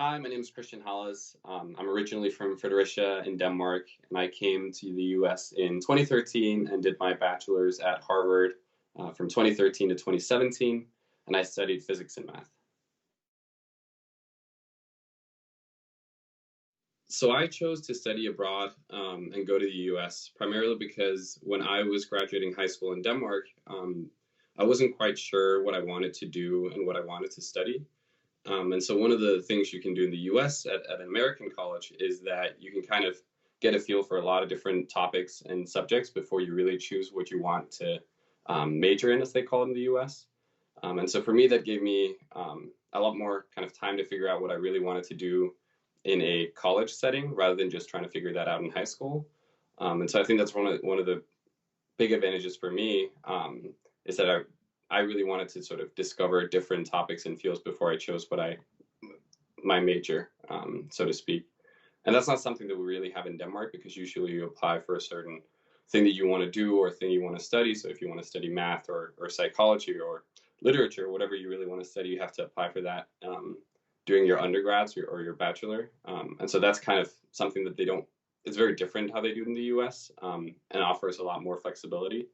Hi, my name is Christian Hollis. I'm originally from Fredericia in Denmark, and I came to the US in 2013 and did my bachelor's at Harvard from 2013 to 2017, and I studied physics and math. So I chose to study abroad and go to the US primarily because when I was graduating high school in Denmark, I wasn't quite sure what I wanted to do and what I wanted to study. And so one of the things you can do in the US at an American college is that you can kind of get a feel for a lot of different topics and subjects before you really choose what you want to major in, as they call it in the US. And so for me, that gave me a lot more kind of time to figure out what I really wanted to do in a college setting rather than just trying to figure that out in high school. And so I think that's one of the big advantages for me is that I really wanted to sort of discover different topics and fields before I chose my major, so to speak. And that's not something that we really have in Denmark, because usually you apply for a certain thing that you want to do or thing you want to study. So if you want to study math or psychology or literature, whatever you really want to study, you have to apply for that during your undergrads or your bachelor. And so that's kind of something that it's very different how they do it in the US, and offers a lot more flexibility.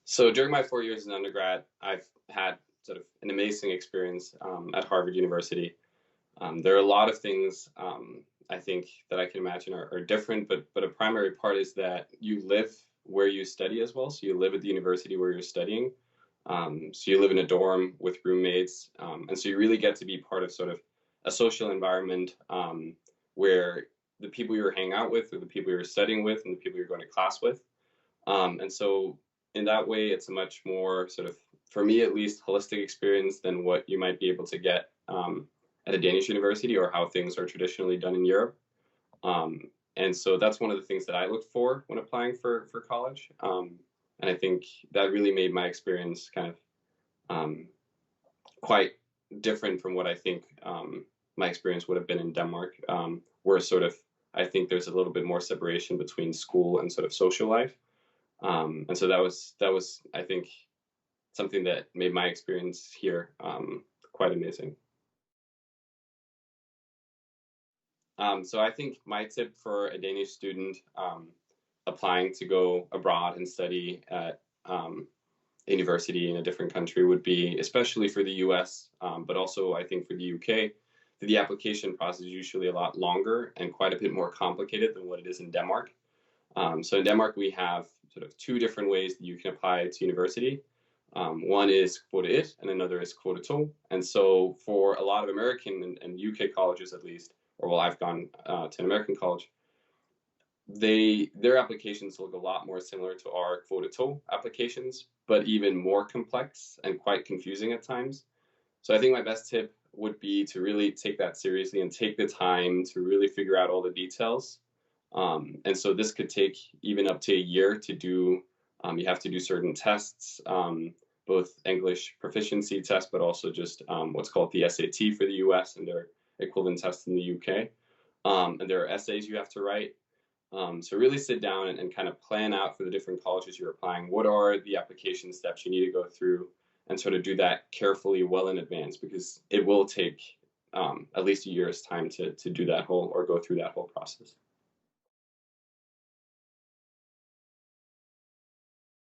So during my 4 years in undergrad, I've had sort of an amazing experience at Harvard University. There are a lot of things I think that I can imagine are different, but a primary part is that you live where you study as well. So you live at the university where you're studying. So you live in a dorm with roommates, and so you really get to be part of sort of a social environment where the people you're hanging out with are the people you're studying with and the people you're going to class with. And so in that way, it's a much more sort of, for me at least, holistic experience than what you might be able to get at a Danish university or how things are traditionally done in Europe. And so that's one of the things that I looked for when applying for college. And I think that really made my experience kind of quite different from what I think my experience would have been in Denmark, where sort of I think there's a little bit more separation between school and sort of social life. And so that was I think something that made my experience here quite amazing. So I think my tip for a Danish student applying to go abroad and study at university in a different country would be, especially for the US, but also I think for the UK, that the application process is usually a lot longer and quite a bit more complicated than what it is in Denmark. So in Denmark, we have sort of two different ways that you can apply to university. One is kvote 1 and another is kvote 2. And so for a lot of American and UK colleges at least, or well, I've gone to an American college, their applications look a lot more similar to our kvote 2 applications, but even more complex and quite confusing at times. So I think my best tip would be to really take that seriously and take the time to really figure out all the details. And so this could take even up to a year to do. You have to do certain tests, both English proficiency tests, but also just what's called the SAT for the US and their equivalent tests in the UK. And there are essays you have to write. So really sit down and kind of plan out for the different colleges you're applying. What are the application steps you need to go through, and sort of do that carefully well in advance, because it will take at least a year's time to do that whole or go through that whole process.